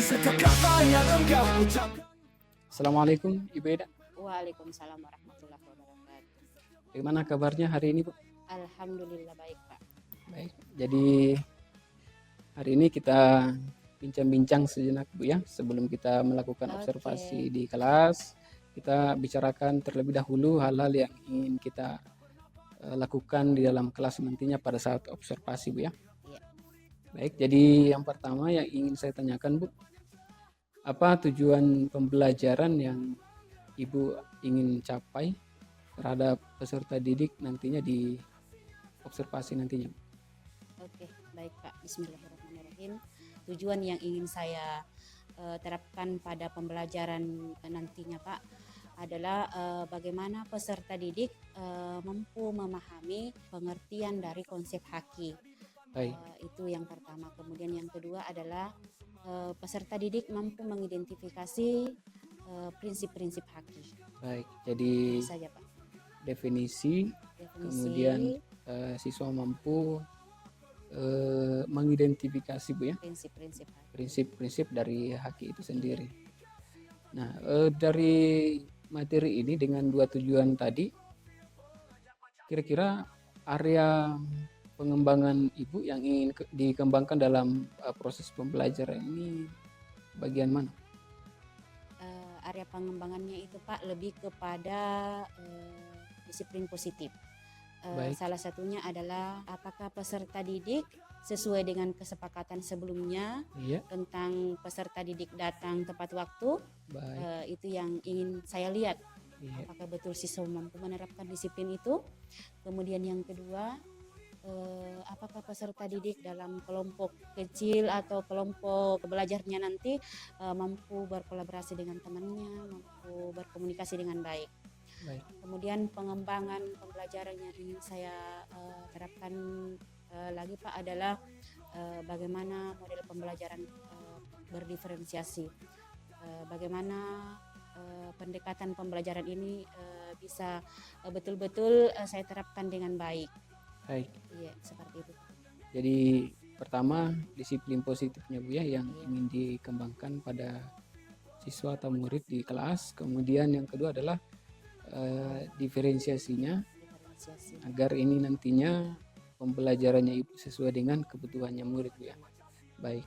setiap kata yang engkau ucapkan. Assalamualaikum Ibu Eda. Waalaikumsalam warahmatullahi wabarakatuh. Bagaimana kabarnya hari ini, Bu? Alhamdulillah baik, Pak. Baik. Jadi hari ini kita bincang-bincang sejenak, Bu ya. Sebelum kita melakukan Oke. observasi di kelas, kita bicarakan terlebih dahulu hal-hal yang ingin kita lakukan di dalam kelas nantinya pada saat observasi, Bu ya. Iya. Baik, jadi yang pertama yang ingin saya tanyakan, Bu, apa tujuan pembelajaran yang Ibu ingin capai terhadap peserta didik nantinya di observasi nantinya? Oke, baik, Pak. Bismillahirrahmanirrahim. Tujuan yang ingin saya terapkan pada pembelajaran nantinya, Pak, adalah bagaimana peserta didik mampu memahami pengertian dari konsep haki. Baik. Itu yang pertama. Kemudian yang kedua adalah peserta didik mampu mengidentifikasi prinsip-prinsip haki. Baik, jadi Itu saja, Pak. definisi, Definisi, kemudian siswa mampu mengidentifikasi, Bu ya, prinsip-prinsip haki. prinsip-prinsip dari haki itu sendiri. Nah, dari materi ini dengan dua tujuan tadi, kira-kira area pengembangan Ibu yang ingin dikembangkan dalam proses pembelajaran ini bagian mana? Area pengembangannya itu, Pak, lebih kepada disiplin positif. Baik. Salah satunya adalah apakah peserta didik sesuai dengan kesepakatan sebelumnya Iya, tentang peserta didik datang tepat waktu. baik. Itu yang ingin saya lihat, Iya, apakah betul siswa mampu menerapkan disiplin itu. Kemudian yang kedua, apakah peserta didik dalam kelompok kecil atau kelompok belajarnya nanti mampu berkolaborasi dengan temannya, mampu berkomunikasi dengan baik. baik. Kemudian pengembangan pembelajaran yang ingin saya terapkan lagi, Pak, adalah bagaimana model pembelajaran berdiferensiasi, bagaimana pendekatan pembelajaran ini bisa betul-betul saya terapkan dengan baik. Baik. Iya, seperti itu. Jadi pertama disiplin positifnya, Bu ya, yang ingin dikembangkan pada siswa atau murid di kelas. Kemudian yang kedua adalah diferensiasinya Diferensiasi. agar ini nantinya pembelajarannya itu sesuai dengan kebutuhannya murid, Bu ya. Baik.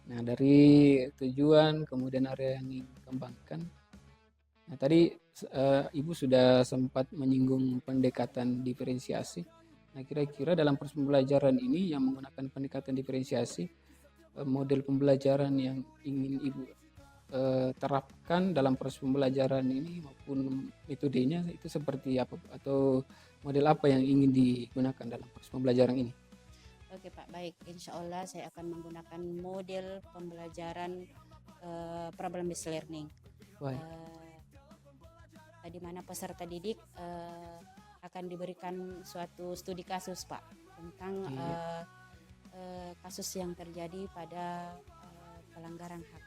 Nah, dari tujuan kemudian area yang ingin dikembangkan. Nah, tadi Ibu sudah sempat menyinggung pendekatan diferensiasi. Nah, kira-kira dalam proses pembelajaran ini yang menggunakan pendekatan diferensiasi, model pembelajaran yang ingin Ibu terapkan dalam proses pembelajaran ini maupun metodenya itu seperti apa, atau model apa yang ingin digunakan dalam proses pembelajaran ini? Oke, Pak, baik. Insya Allah saya akan menggunakan model pembelajaran problem based learning. Baik. Di mana peserta didik akan diberikan suatu studi kasus, Pak, tentang kasus yang terjadi pada pelanggaran hak.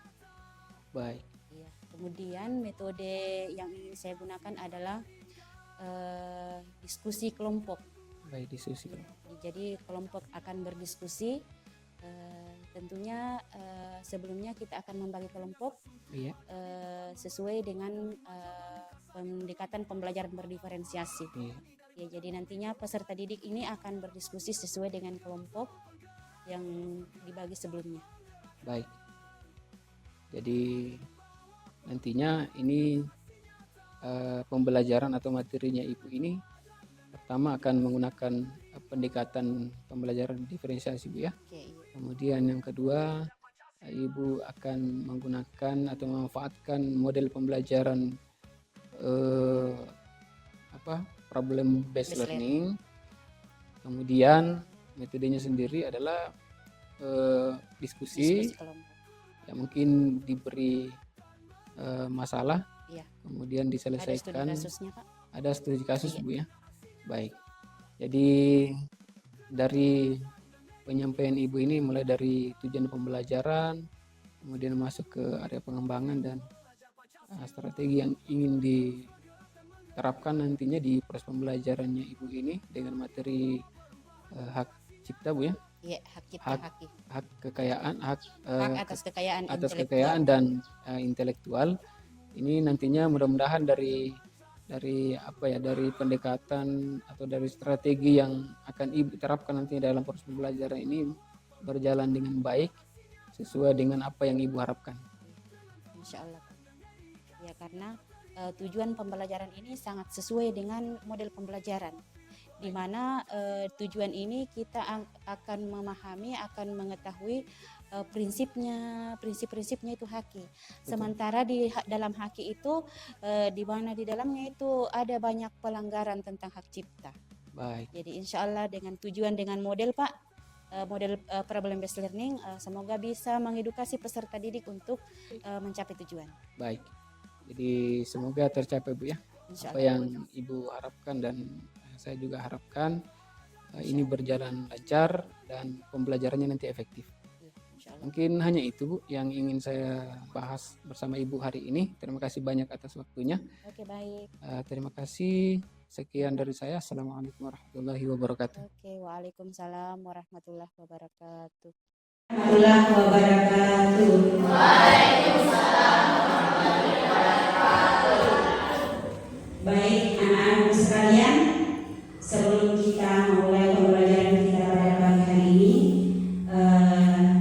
Baik. Iya. Kemudian metode yang ingin saya gunakan adalah diskusi kelompok. Baik, diskusi. Jadi kelompok akan berdiskusi. Tentunya sebelumnya kita akan membagi kelompok Iya. sesuai dengan pendekatan pembelajaran berdiferensiasi. Iya. Ya, jadi nantinya peserta didik ini akan berdiskusi sesuai dengan kelompok yang dibagi sebelumnya. Baik. Jadi nantinya ini pembelajaran atau materinya Ibu ini pertama akan menggunakan pendekatan pembelajaran diferensiasi, Bu ya. Oke, iya. Kemudian yang kedua, Ibu akan menggunakan atau memanfaatkan model pembelajaran problem based learning. Kemudian metodenya sendiri adalah diskusi. Diskusi kelompok. Ya, mungkin diberi masalah, Iya. kemudian Ada studi diselesaikan. kasusnya, Pak. Ada studi kasus, Iya. Bu ya. Baik. Jadi dari penyampaian Ibu ini mulai dari tujuan pembelajaran, kemudian masuk ke area pengembangan dan strategi yang ingin diterapkan nantinya di proses pembelajarannya Ibu ini dengan materi hak cipta, Bu ya. Iya, hak cipta Hak- haki. hak kekayaan, hak Hak atas kekayaan atas intelektual. kekayaan dan intelektual. Ini nantinya mudah-mudahan dari dari pendekatan atau dari strategi yang akan Ibu terapkan nanti dalam proses pembelajaran ini berjalan dengan baik sesuai dengan apa yang Ibu harapkan. Insya Allah. Ya, karena tujuan pembelajaran ini sangat sesuai dengan model pembelajaran, di mana tujuan ini kita akan memahami, akan mengetahui prinsip-prinsipnya itu haki. Sementara di dalam haki itu di mana di dalamnya itu ada banyak pelanggaran tentang hak cipta. Baik. Jadi insya Allah dengan tujuan, dengan model Pak, model problem based learning, semoga bisa mengedukasi peserta didik untuk mencapai tujuan. Baik. Jadi semoga tercapai Bu ya. Insya Apa Allah. yang Ibu harapkan dan saya juga harapkan ini berjalan lancar dan pembelajarannya nanti efektif. Insya Allah. Mungkin hanya itu Bu yang ingin saya bahas bersama Ibu hari ini. Terima kasih banyak atas waktunya. Oke, baik. Terima kasih. Sekian dari saya. Assalamualaikum warahmatullahi wabarakatuh. Oke, waalaikumsalam warahmatullahi wabarakatuh. Warahmatullahi wabarakatuh. Baik anak-anakku sekalian, sebelum kita memulai pembelajaran kita pada pagi hari ini,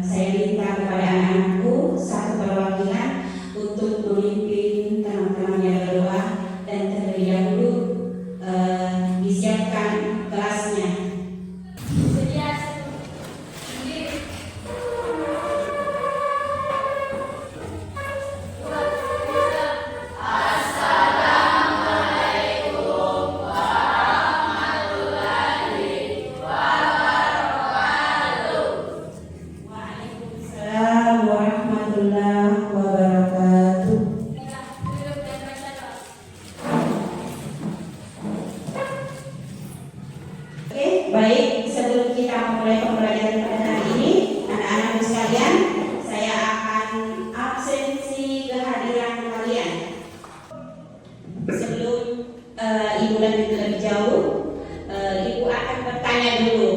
saya minta kepada anak-anakku satu perwakilan untuk memimpin teman-temannya berdoa dan terlebih dahulu disiapkan kelasnya. Waalaikumsalam warahmatullahi wabarakatuh. Oke, baik. Sebelum kita memulai pembelajaran pada hari ini, anak-anakku sekalian, saya akan absensi kehadiran kalian. Sebelum Ibu lanjut lebih jauh, Ibu akan bertanya dulu.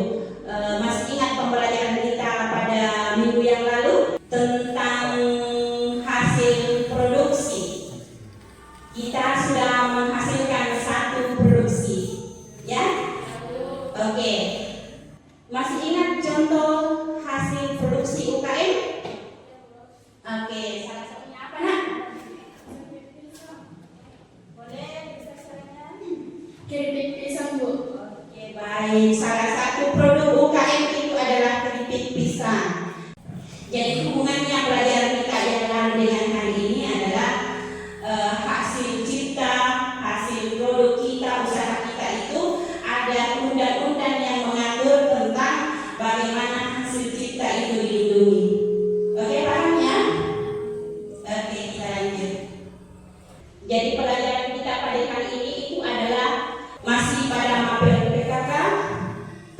Masih ingat pembelajaran kita pada minggu yang lalu tentang hasil produksi? Kita sudah menghasilkan satu produksi, ya? Oke. Masih ingat contoh hasil produksi UKM? Oke, salah satunya apa, Nak? Boleh disaksikan? Keripik pisang, Bu. Oke, baik. Salah satu produk UKM itu adalah keripik pisang. Jadi hubungannya pelajaran kita yang lalu dengan hari ini adalah hasil cipta, hasil produk kita, usaha kita itu ada undang-undang yang mengatur tentang bagaimana hasil cipta itu dilindungi. Oke, paham ya? Oke, kita lanjut. Jadi pelajaran kita pada hari ini itu adalah masih pada mapel PKK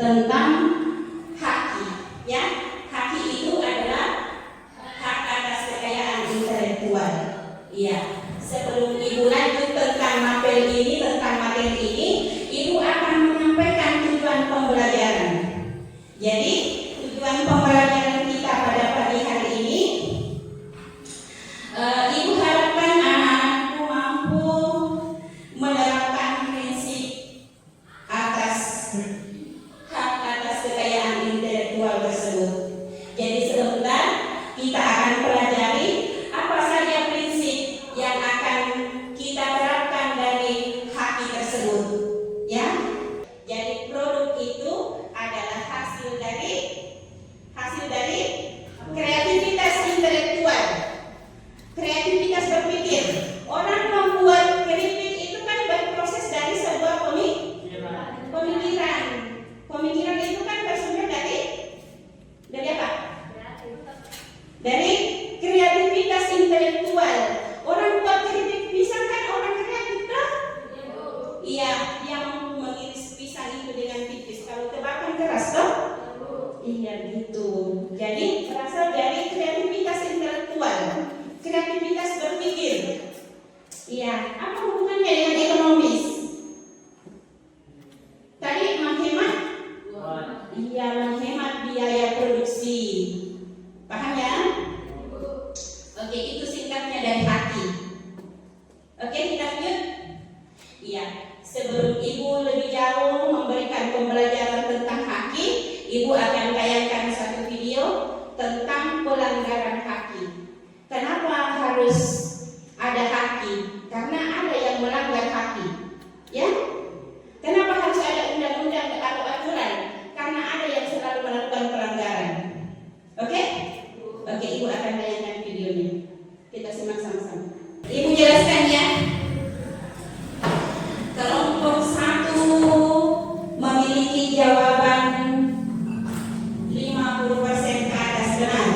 tentang haki, ya. Haki itu adalah hak atas kekayaan intelektual. Iya. Sebelum Ibu lanjut tentang mapel ini, tentang materi ini, Ibu akan menyampaikan tujuan pembelajaran. Jadi tujuan pembelajaran kita pada pagi hari ini, Ibu harapkan anak-anakku mampu menerapkan prinsip atas hak atas kekayaan intelektual tersebut. Jadi sebentar kita akan pelajari apa saja prinsip yang akan kita terapkan dari haki tersebut, ya. Jadi produk itu adalah hasil dari kreativitas intelektual, kreativitas berpikir. Orang membuat keripik itu kan berproses dari sebuah pemikiran. Pemikiran itu kan bersumber dari apa? Dari kreativitas intelektual. Orang buat keripik pisang kan orang kreatif kan? Iya, dia mampu mengiris pisang itu dengan tipis. Kalau tebakan keras toh? Iya gitu. Jadi berasal dari kreativitas intelektual, kreativitas berpikir. Iya, apa hubungannya dengan ekonomis? Tadi menghemat? Iya, menghemat biaya produksi. Ibu akan tayangkan satu video tentang pelanggaran haki. Kenapa harus ada haki? Karena ada yang melanggar haki, ya. Kenapa harus ada undang-undang atau aturan? Karena ada yang selalu melakukan pelanggaran. Oke? Oke, Ibu akan tayangkan videonya. Kita simak sama-sama. Ibu jelaskan ya. Kelompok 1 memiliki jawaban 50% ke atas benar.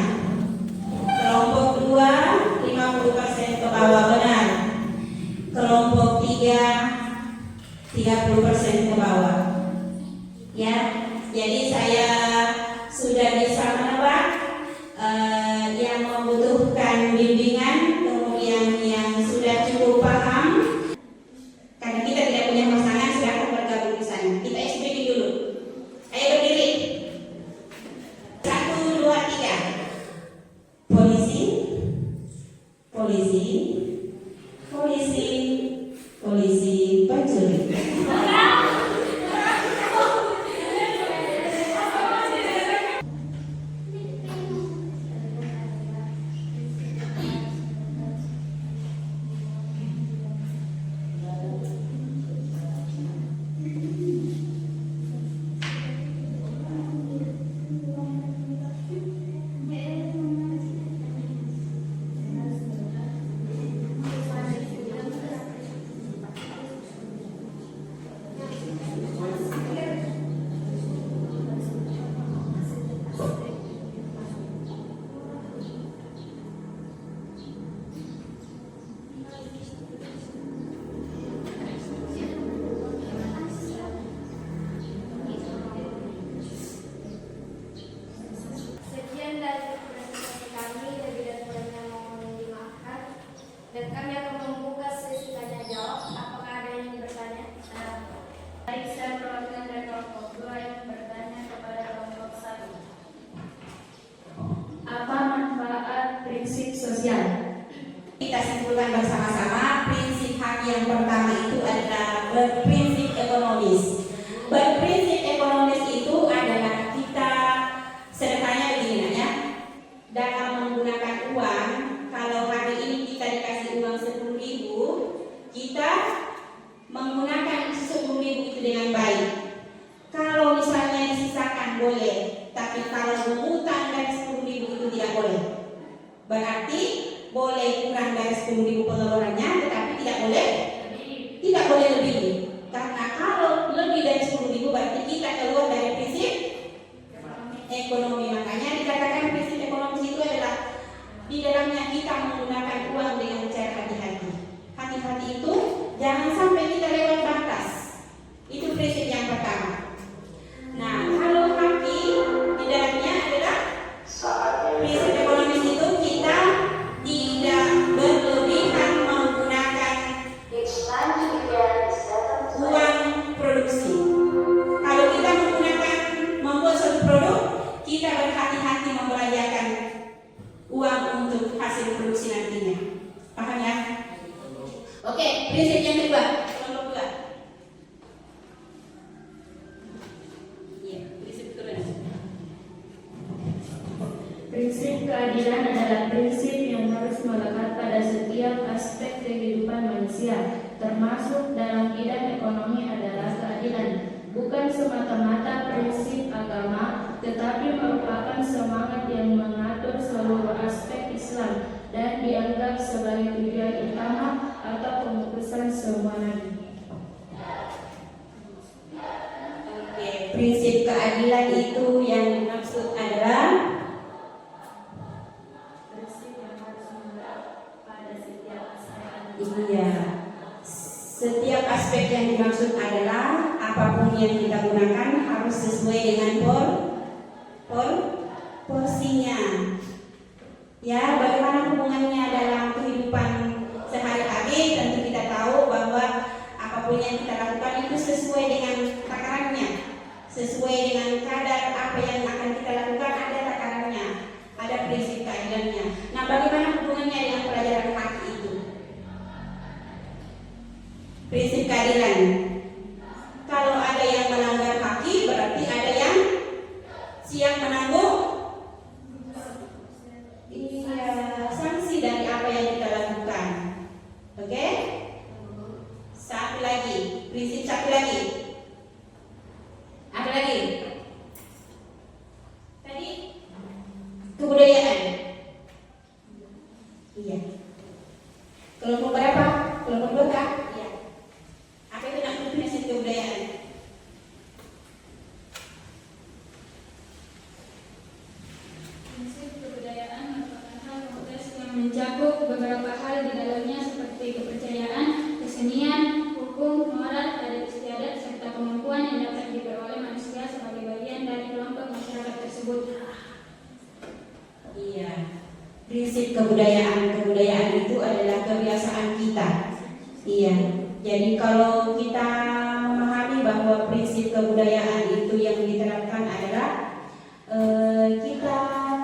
Kelompok 2 50% ke bawah benar. Kelompok 3 30% ke bawah. Ya, jadi saya sudah bisa menebak yang membutuhkan bimbingan, kemudian yang sudah cukup paham. Karena kita tidak punya pasangan, silahkan bergabung di sana. Kita SPP dulu. Ayo berdiri. 1, 2, 3. Polisi, polisi, polisi, polisi, pencuri. Sekian dari presentasi kami, lebih dan kurangnya mohon dimaafkan. Dan kami akan membuka sesi tanya jawab. Apakah ada yang ingin bertanya? Baik, saya perwakilan dari kelompok 2 yang bertanya kepada kelompok 1. Apa manfaat prinsip sosial? Kita simpulkan bersama-sama, prinsip haki yang pertama itu adalah berprinsip ekonomis. Berprinsip ekonomis itu adalah kita sederhananya begini ya. Dalam menggunakan uang, kalau hari ini kita dikasih uang 10.000, kita menggunakan 10.000 itu dengan baik. Kalau misalnya disisakan boleh, tapi kalau mengutang dari 10.000 itu tidak boleh. Berarti boleh kurang dari 10.000 pengeluarannya, tetapi tidak boleh lebih. Karena kalau lebih dari 10.000 berarti kita keluar dari prinsip ekonomi. Makanya dikatakan prinsip ekonomis itu adalah di dalamnya kita menggunakan uang dengan cara hati-hati. Hati-hati itu jangan sampai kita lewat batas. Itu prinsip yang pertama. Nah, kalau haki di dalamnya adalah prinsip ekonomis itu kita tidak berlebihan menggunakan uang produksi. Kalau kita membuat suatu produk, kita berhati-hati membelanjakan uang untuk hasil produksi nantinya. Paham ya? Oke, prinsip yang kedua, kelompok 2. Iya, prinsip kedua. Prinsip keadilan adalah prinsip yang harus melekat pada setiap aspek kehidupan manusia, termasuk dalam bidang ekonomi adalah keadilan. Bukan semata-mata prinsip agama, tetapi merupakan semangat yang mengatur seluruh aspek Islam dan dianggap sebagai tujuan utama atau pemutusan semua nabi. Oke, prinsip keadilan itu yang dimaksud adalah Prinsip yang harus melekat pada setiap aspek. iya. Setiap aspek yang dimaksud adalah apapun yang kita gunakan harus sesuai dengan porsinya. Ya, bagaimana hubungannya dalam kehidupan sehari-hari? Tentu kita tahu bahwa apapun yang kita lakukan itu sesuai dengan takarannya, sesuai dengan kadar apa yang akan kita lakukan, ada takarannya, ada prinsip keadilannya. Nah, bagaimana hubungannya dengan pelajaran haki itu? Prinsip keadilan. Kalau ada yang melanggar haki, berarti ada yang siap menanggung sanksi dari apa yang kita lakukan. Oke? Satu lagi, prinsip satu lagi. Apa lagi? Tadi kebudayaan. Iya. Kelompok berapa? Kelompok berapa? Iya. Apa itu nak prinsip kebudayaan? Prinsip kebudayaan merupakan hal kompleks yang mencakup beberapa hal di dalamnya seperti kepercayaan, kesenian, hukum, moral, adat istiadat, serta kemampuan yang dapat diperoleh manusia sebagai bagian dari kelompok masyarakat tersebut. Iya. Prinsip kebudayaan itu adalah kebiasaan kita. Iya. Jadi kalau kita memahami bahwa prinsip kebudayaan itu yang diterapkan adalah kita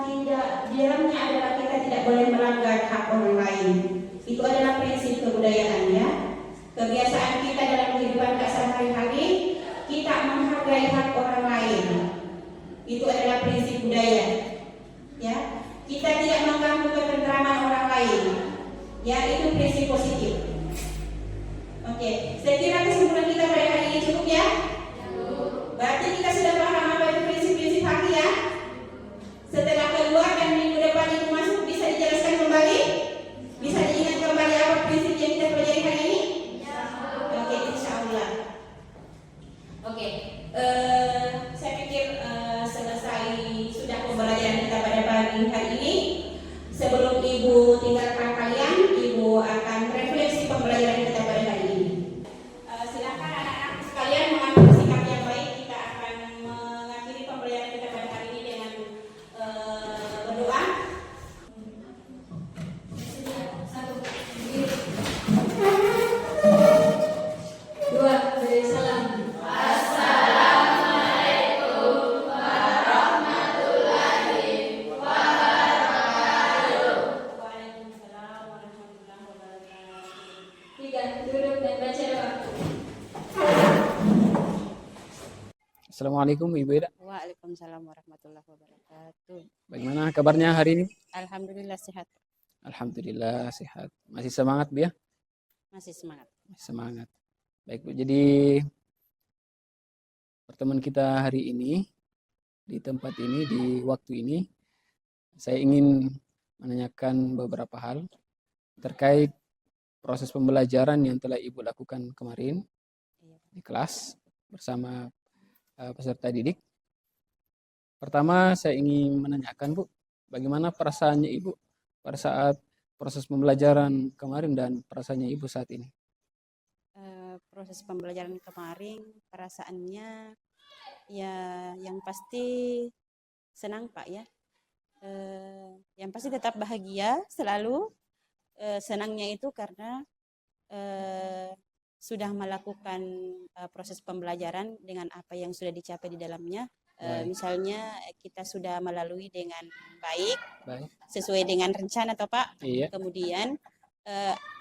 tidak, di dalamnya adalah kita tidak boleh melanggar hak orang lain. Itu adalah prinsip kebudayaan ya. Kebiasaan kita dalam kehidupan sehari-hari, kita menghargai hak orang lain. Itu adalah prinsip budaya. Ya, kita tidak mengganggu ketentraman orang lain. Ya, itu prinsip positif. Oke, saya kira kesimpulan kita pada hari ini cukup ya. Berarti kita sudah paham apa itu prinsip-prinsip haki ya. Setelah keluar dan minggu depan itu masuk, bisa dijelaskan kembali? Bisa diingat kembali apa prinsip yang kita pelajari hari ini? Oke, insya Allah. Oke, saya pikir selesai sudah pembelajaran kita pada pagi hari ini. Sebelum Ibu tinggalkan kalian, Ibu akan refleksi pembelajaran kita pada hari ini. Silakan anak-anak sekalian mengambil sikap yang baik. Kita akan mengakhiri pembelajaran kita pada hari ini dengan berdoa. Dua, beri salam. Waalaikumsalam warahmatullahi wabarakatuh. Tiga, duduk dan baca doa. Assalamualaikum Ibu Ida. Waalaikumsalam warahmatullahi wabarakatuh. Bagaimana kabarnya hari ini? Alhamdulillah sehat. Alhamdulillah sehat. Masih semangat Bu ya? Masih semangat. Masih semangat. Baik Bu, jadi pertemuan kita hari ini di tempat ini, di waktu ini, saya ingin menanyakan beberapa hal terkait proses pembelajaran yang telah Ibu lakukan kemarin di kelas bersama peserta didik. Pertama, saya ingin menanyakan Bu, bagaimana perasaannya Ibu pada saat proses pembelajaran kemarin dan perasaannya Ibu saat ini? Proses pembelajaran kemarin perasaannya ya yang pasti senang Pak ya. Yang pasti tetap bahagia selalu. Senangnya itu karena sudah melakukan proses pembelajaran dengan apa yang sudah dicapai di dalamnya. Misalnya kita sudah melalui dengan baik, sesuai dengan rencana toh Pak. Iya. Kemudian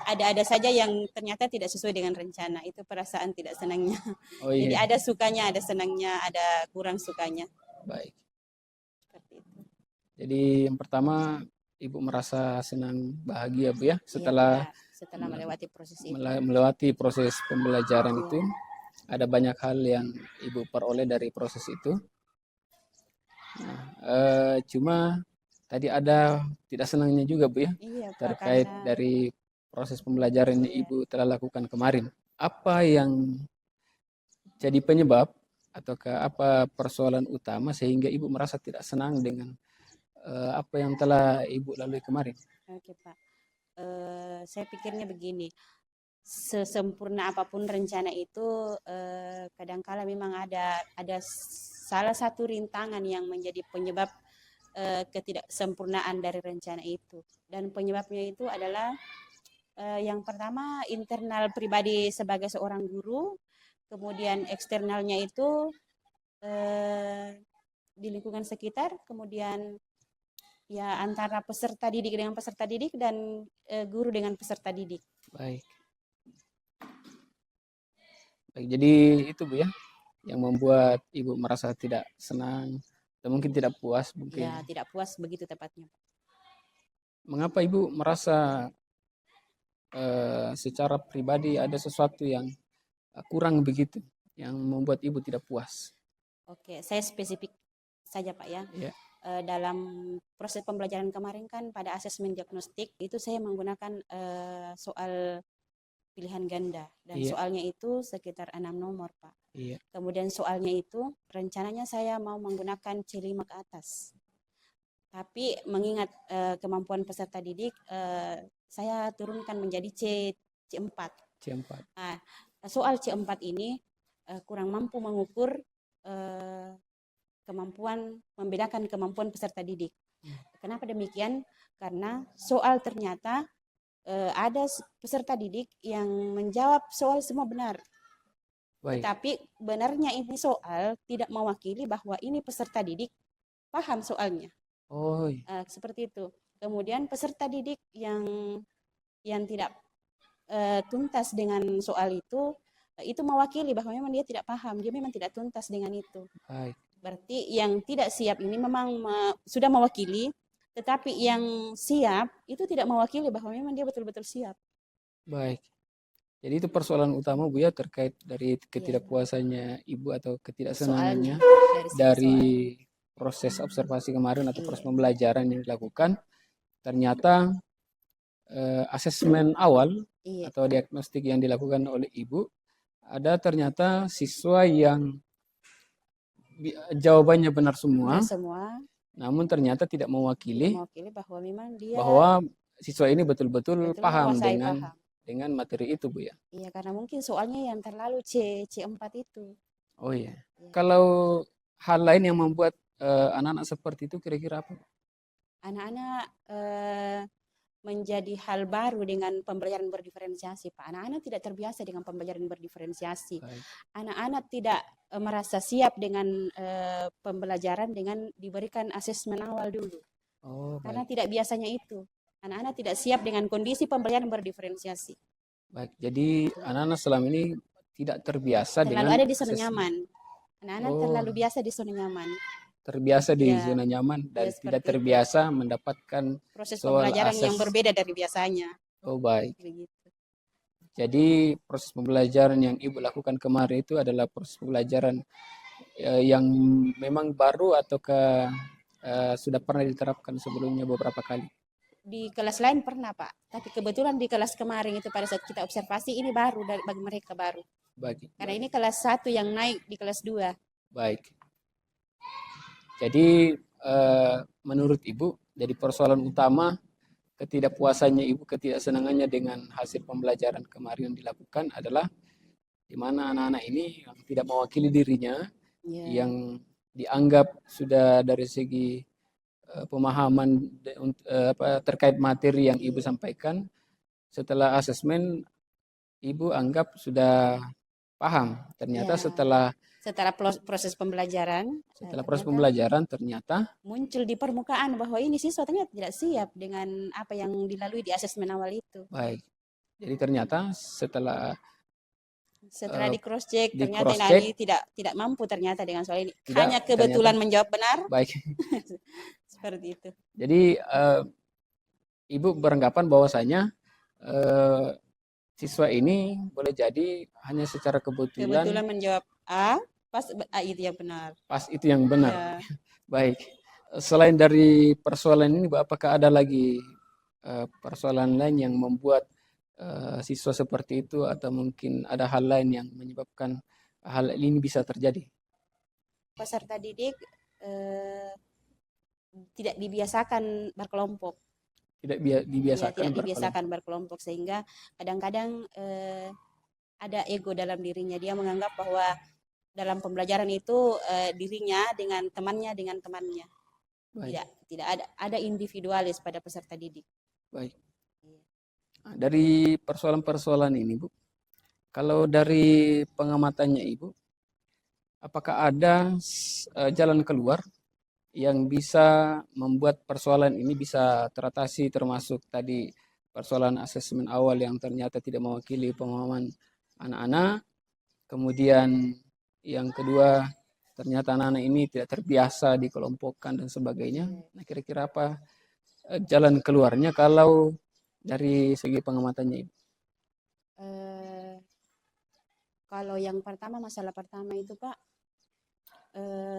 ada saja yang ternyata tidak sesuai dengan rencana. Itu perasaan tidak senangnya. Oh Jadi iya. ada sukanya, ada senangnya, ada kurang sukanya. Baik. Seperti itu. Jadi yang pertama Ibu merasa senang, bahagia Bu ya Iya, setelah Pak. Setelah melewati proses itu. melewati proses pembelajaran Iya. itu. Ada banyak hal yang Ibu peroleh dari proses itu. Nah, cuma tadi ada tidak senangnya juga Bu ya Iya, Pak, terkait karena dari proses pembelajaran yang Iya. Ibu telah lakukan kemarin. Apa yang jadi penyebab ataukah apa persoalan utama sehingga Ibu merasa tidak senang dengan apa yang telah Ibu lalui kemarin? Oke, Pak. Saya pikirnya begini, sesempurna apapun rencana itu kadangkala memang ada salah satu rintangan yang menjadi penyebab ketidaksempurnaan dari rencana itu. Dan penyebabnya itu adalah yang pertama internal pribadi sebagai seorang guru, kemudian eksternalnya itu di lingkungan sekitar, kemudian ya antara peserta didik dengan peserta didik dan guru dengan peserta didik. Baik. Baik, jadi itu Bu ya yang membuat Ibu merasa tidak senang atau mungkin tidak puas mungkin. Ya, tidak puas begitu tepatnya. Mengapa Ibu merasa secara pribadi ada sesuatu yang kurang begitu, yang membuat Ibu tidak puas? Oke, saya spesifik saja Pak ya. Ya. Dalam proses pembelajaran kemarin kan pada asesmen diagnostik itu saya menggunakan soal pilihan ganda dan Iya. soalnya itu sekitar 6 nomor Pak. Iya. Kemudian soalnya itu rencananya saya mau menggunakan C5 ke atas. Tapi mengingat kemampuan peserta didik, saya turunkan menjadi C4. C4. Nah, soal C4 ini kurang mampu mengukur kemampuan, membedakan kemampuan peserta didik. Kenapa demikian? Karena soal ternyata ada peserta didik yang menjawab soal semua benar. Baik. Tapi benarnya ini soal tidak mewakili bahwa ini peserta didik paham soalnya. Oh, iya. Seperti itu. Kemudian peserta didik yang tidak tuntas dengan soal itu mewakili bahwa memang dia tidak paham, dia memang tidak tuntas dengan itu. Baik. Berarti yang tidak siap ini memang sudah mewakili, tetapi yang siap itu tidak mewakili bahwa memang dia betul-betul siap. Baik. Jadi itu persoalan utama Bu ya, terkait dari ketidakpuasannya Ibu atau ketidaksenangannya dari proses observasi kemarin atau proses pembelajaran yang dilakukan. Ternyata asesmen awal atau diagnostik yang dilakukan oleh Ibu, ada ternyata siswa yang jawabannya benar semua, namun ternyata tidak mewakili bahwa memang dia siswa ini betul-betul paham dengan materi itu Bu ya. Iya, karena mungkin soalnya yang terlalu C4 itu. Oh iya. Kalau hal lain yang membuat anak-anak seperti itu kira-kira apa? Anak-anak menjadi hal baru dengan pembelajaran berdiferensiasi, Pak. Anak-anak tidak terbiasa dengan pembelajaran berdiferensiasi. Baik. Anak-anak tidak merasa siap dengan pembelajaran dengan diberikan asesmen awal dulu. Oh, karena baik. tidak biasanya itu. Anak-anak tidak siap dengan kondisi pembelajaran berdiferensiasi. Baik, jadi anak-anak selama ini tidak terbiasa terlalu dengan ada di zona nyaman. Anak-anak terlalu biasa di zona nyaman. Terbiasa di zona nyaman dan tidak terbiasa mendapatkan proses pembelajaran yang berbeda dari biasanya. Oh, baik. Begitu. Jadi proses pembelajaran yang Ibu lakukan kemarin itu adalah proses pembelajaran yang memang baru ataukah sudah pernah diterapkan sebelumnya beberapa kali? Di kelas lain pernah Pak, tapi kebetulan di kelas kemarin itu pada saat kita observasi ini baru bagi mereka baru. Baik. Karena ini kelas 1 yang naik di kelas 2. Baik. Jadi menurut Ibu, jadi persoalan utama ketidakpuasannya Ibu, ketidaksenangannya dengan hasil pembelajaran kemarin yang dilakukan adalah di mana anak-anak ini yang tidak mewakili dirinya, yang dianggap sudah dari segi pemahaman terkait materi yang Ibu sampaikan, setelah asesmen Ibu anggap sudah paham. Ternyata setelah proses pembelajaran, proses pembelajaran ternyata muncul di permukaan bahwa ini siswa ternyata tidak siap dengan apa yang dilalui di asesmen awal itu. Baik. Jadi ternyata setelah di cross check ternyata Nani tidak mampu ternyata dengan soal ini. Hanya kebetulan menjawab benar. Baik. Seperti itu. Jadi Ibu beranggapan bahwasanya siswa ini boleh jadi hanya secara kebetulan menjawab A, pas itu yang benar. Pas itu yang benar. Ya. Baik. Selain dari persoalan ini, apakah ada lagi persoalan lain yang membuat siswa seperti itu, atau mungkin ada hal lain yang menyebabkan hal ini bisa terjadi? Peserta didik tidak dibiasakan berkelompok. Tidak dibiasakan berkelompok sehingga kadang-kadang ada ego dalam dirinya. Dia menganggap bahwa dalam pembelajaran itu dirinya dengan temannya. Tidak ada individualis pada peserta didik. Baik. Nah, dari persoalan-persoalan ini, Bu, kalau dari pengamatannya Ibu, apakah ada jalan keluar yang bisa membuat persoalan ini bisa teratasi, termasuk tadi persoalan asesmen awal yang ternyata tidak mewakili pemahaman anak-anak, kemudian yang kedua ternyata anak-anak ini tidak terbiasa dikelompokkan dan sebagainya. Nah, kira-kira apa jalan keluarnya kalau dari segi pengamatannya Ibu? Eh, Kalau yang pertama, masalah pertama itu Pak,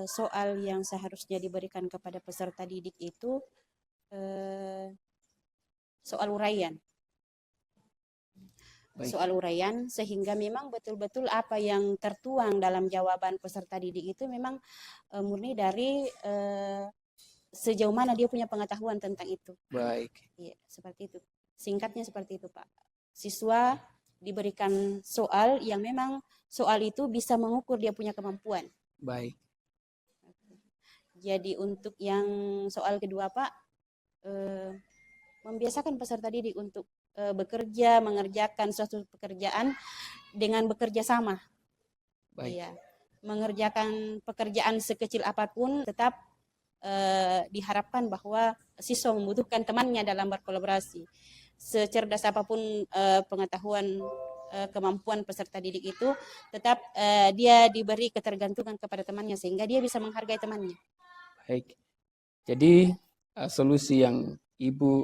soal yang seharusnya diberikan kepada peserta didik itu soal uraian. Baik. Soal uraian, sehingga memang betul-betul apa yang tertuang dalam jawaban peserta didik itu memang murni dari sejauh mana dia punya pengetahuan tentang itu. Baik. Iya, seperti itu. Singkatnya seperti itu, Pak. Siswa diberikan soal yang memang soal itu bisa mengukur dia punya kemampuan. Baik. Jadi untuk yang soal kedua, Pak, membiasakan peserta didik untuk bekerja, mengerjakan suatu pekerjaan dengan bekerja sama. Baik. Iya. Mengerjakan pekerjaan sekecil apapun tetap diharapkan bahwa siswa membutuhkan temannya dalam berkolaborasi. Secerdas apapun pengetahuan kemampuan peserta didik itu, tetap dia diberi ketergantungan kepada temannya sehingga dia bisa menghargai temannya. Baik. Jadi solusi yang Ibu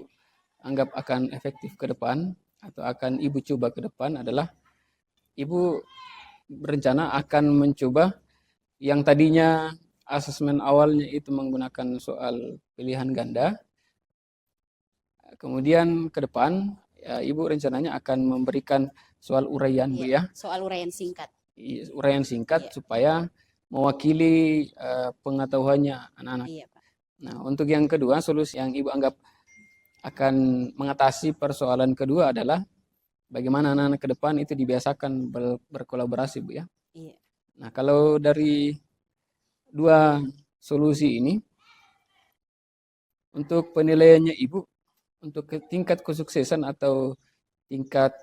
anggap akan efektif ke depan atau akan Ibu coba ke depan adalah Ibu berencana akan mencoba yang tadinya asesmen awalnya itu menggunakan soal pilihan ganda. Kemudian ke depan ya, Ibu rencananya akan memberikan soal uraian Bu ya. Soal uraian singkat. Uraian singkat supaya mewakili pengetahuannya anak-anak. Iya, Pak. Nah, untuk yang kedua, solusi yang Ibu anggap akan mengatasi persoalan kedua adalah bagaimana anak-anak ke depan itu dibiasakan berkolaborasi, Bu ya. Iya. Nah, kalau dari dua solusi ini, untuk penilaiannya Ibu, untuk tingkat kesuksesan atau tingkat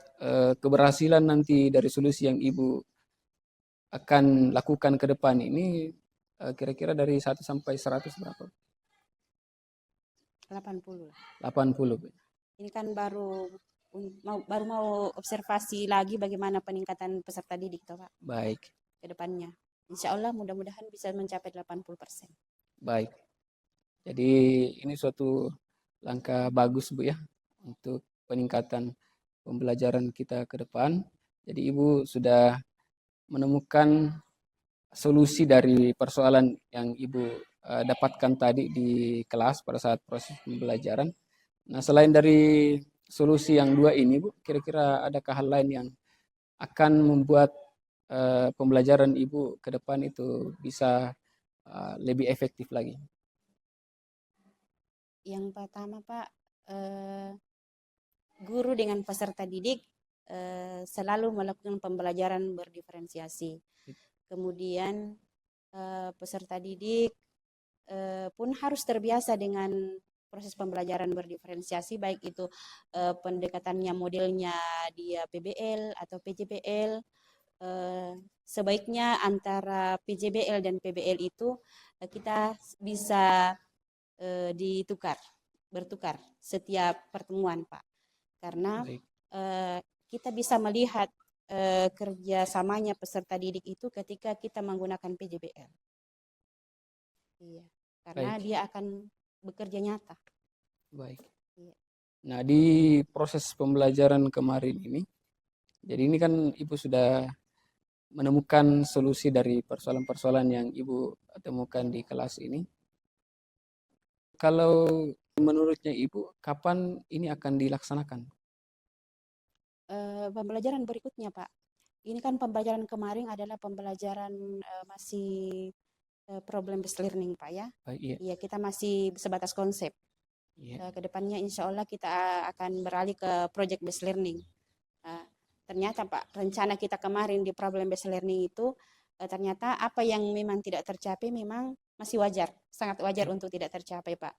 keberhasilan nanti dari solusi yang Ibu akan lakukan ke depan ini, kira-kira dari 1 sampai 100 berapa? 80 lah. 80. Bu. Ini kan baru mau observasi lagi bagaimana peningkatan peserta didik toh, Pak, Baik. ke depannya. Insya Allah mudah-mudahan bisa mencapai 80%. Baik. Jadi ini suatu langkah bagus Bu ya untuk peningkatan pembelajaran kita ke depan. Jadi Ibu sudah menemukan solusi dari persoalan yang Ibu dapatkan tadi di kelas pada saat proses pembelajaran. Nah, selain dari solusi yang dua ini Bu, kira-kira adakah hal lain yang akan membuat pembelajaran Ibu ke depan itu bisa lebih efektif lagi? Yang pertama, Pak, guru dengan peserta didik selalu melakukan pembelajaran berdiferensiasi. Kemudian peserta didik pun harus terbiasa dengan proses pembelajaran berdiferensiasi, baik itu pendekatannya modelnya dia PBL atau PJBL. Sebaiknya antara PJBL dan PBL itu kita bisa bertukar setiap pertemuan, Pak, karena kita bisa melihat kerjasamanya peserta didik itu ketika kita menggunakan PJBL. Iya, karena dia akan bekerja nyata. Baik. Iya. Nah, di proses pembelajaran kemarin ini, jadi ini kan Ibu sudah menemukan solusi dari persoalan-persoalan yang Ibu temukan di kelas ini. Kalau menurutnya Ibu, kapan ini akan dilaksanakan? Pembelajaran berikutnya, Pak. Ini kan pembelajaran kemarin adalah pembelajaran masih problem based learning, Pak ya. Iya. Iya, kita masih sebatas konsep. Iya. Kedepannya insya Allah kita akan beralih ke project based learning. Ternyata Pak, rencana kita kemarin di problem based learning itu ternyata apa yang memang tidak tercapai memang masih wajar, sangat wajar untuk tidak tercapai, Pak.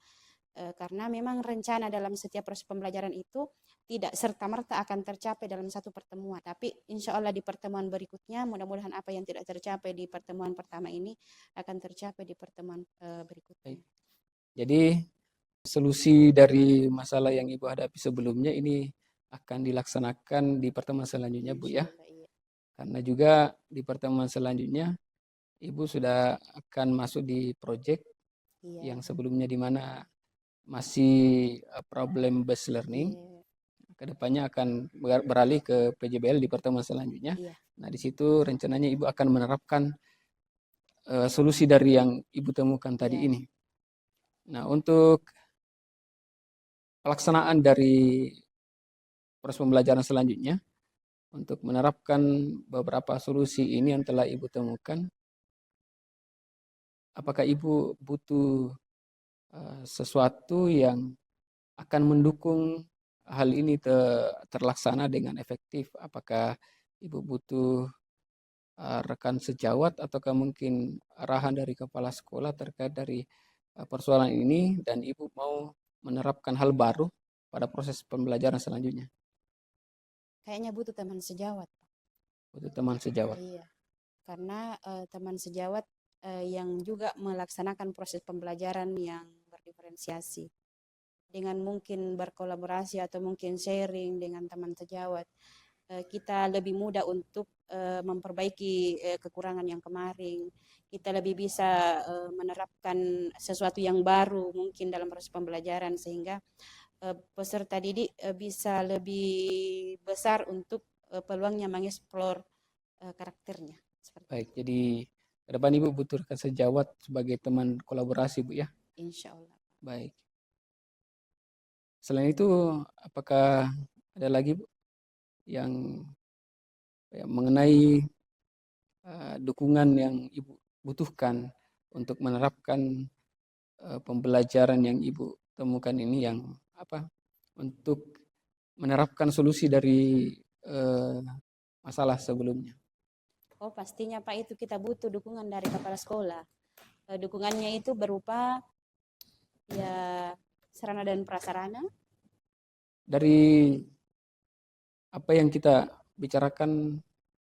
Karena memang rencana dalam setiap proses pembelajaran itu tidak serta-merta akan tercapai dalam satu pertemuan. Tapi insya Allah di pertemuan berikutnya, mudah-mudahan apa yang tidak tercapai di pertemuan pertama ini akan tercapai di pertemuan berikutnya. Jadi solusi dari masalah yang Ibu hadapi sebelumnya ini akan dilaksanakan di pertemuan selanjutnya, Bu ya. Karena juga di pertemuan selanjutnya Ibu sudah akan masuk di proyek Iya. yang sebelumnya di mana masih problem based learning. Iya. Kedepannya akan beralih ke PJBL di pertemuan selanjutnya. Iya. Nah, di situ rencananya Ibu akan menerapkan solusi dari yang Ibu temukan tadi Iya. ini. Nah, untuk pelaksanaan dari proses pembelajaran selanjutnya, untuk menerapkan beberapa solusi ini yang telah Ibu temukan, apakah Ibu butuh sesuatu yang akan mendukung hal ini terlaksana dengan efektif? Apakah Ibu butuh rekan sejawat ataukah mungkin arahan dari kepala sekolah terkait dari persoalan ini dan Ibu mau menerapkan hal baru pada proses pembelajaran selanjutnya? Kayaknya butuh teman sejawat. Butuh teman sejawat. Iya. Karena teman sejawat yang juga melaksanakan proses pembelajaran yang berdiferensiasi. Dengan mungkin berkolaborasi atau mungkin sharing dengan teman sejawat, kita lebih mudah untuk memperbaiki kekurangan yang kemarin. Kita lebih bisa menerapkan sesuatu yang baru mungkin dalam proses pembelajaran sehingga peserta didik bisa lebih besar untuk peluangnya mengeksplor karakternya. Seperti Baik, jadi ke depan Ibu butuh rekan sejawat sebagai teman kolaborasi, Bu ya? insya Allah. Baik. Selain itu, apakah ada lagi, Bu, yang mengenai dukungan yang Ibu butuhkan untuk menerapkan pembelajaran yang Ibu temukan ini yang untuk menerapkan solusi dari masalah sebelumnya? Oh pastinya Pak, itu kita butuh dukungan dari kepala sekolah. Dukungannya itu berupa ya sarana dan prasarana. Dari apa yang kita bicarakan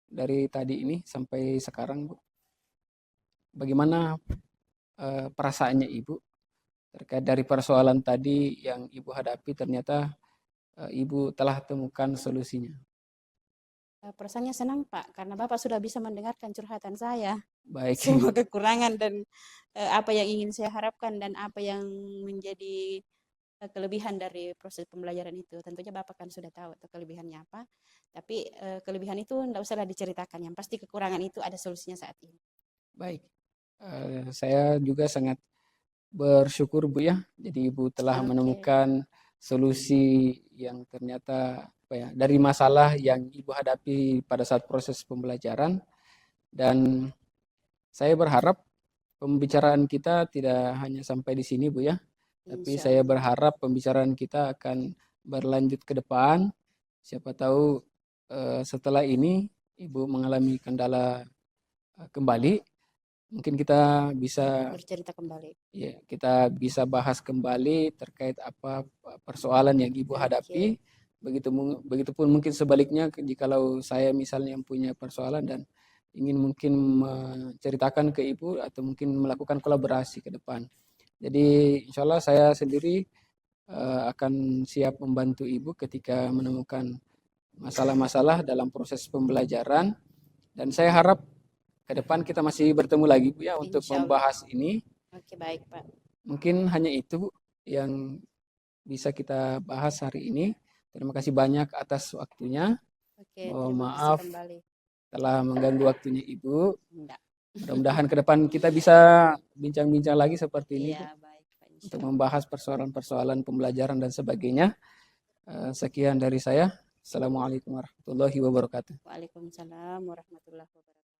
dari tadi ini sampai sekarang, Bu, bagaimana perasaannya Ibu terkait dari persoalan tadi yang Ibu hadapi, ternyata Ibu telah temukan solusinya? Perasaannya senang Pak, karena Bapak sudah bisa mendengarkan curhatan saya. Baik. Semua kekurangan dan apa yang ingin saya harapkan dan apa yang menjadi kelebihan dari proses pembelajaran itu. Tentunya Bapak kan sudah tahu atau kelebihannya apa, tapi kelebihan itu tidak usahlah diceritakan. Yang pasti kekurangan itu ada solusinya saat ini. Baik. Saya juga sangat bersyukur, Bu ya. Jadi Ibu telah Oke. menemukan solusi yang ternyata dari masalah yang Ibu hadapi pada saat proses pembelajaran. Dan saya berharap pembicaraan kita tidak hanya sampai di sini, Bu ya. Tapi Insya saya Allah. berharap pembicaraan kita akan berlanjut ke depan. Siapa tahu setelah ini Ibu mengalami kendala kembali, mungkin kita bisa Bercerita kembali. ya, kita bisa bahas kembali terkait apa persoalan yang Ibu hadapi. Begitupun mungkin sebaliknya, jikalau saya misalnya yang punya persoalan dan ingin mungkin menceritakan ke Ibu atau mungkin melakukan kolaborasi ke depan. Jadi insya Allah saya sendiri akan siap membantu Ibu ketika menemukan masalah-masalah dalam proses pembelajaran. Dan saya harap ke depan kita masih bertemu lagi, Bu ya, untuk Insya Allah. membahas ini. Oke baik Pak. Mungkin hanya itu, Bu, yang bisa kita bahas hari ini. Terima kasih banyak atas waktunya. Oke, Mohon terima maaf kasih kembali. telah mengganggu waktunya Ibu. Enggak. Mudah-mudahan ke depan kita bisa bincang-bincang lagi seperti ini, Bu, Iya baik Pak. Insya untuk Allah. membahas persoalan-persoalan pembelajaran dan sebagainya. Sekian dari saya. Assalamualaikum warahmatullahi wabarakatuh. Waalaikumsalam warahmatullahi wabarakatuh.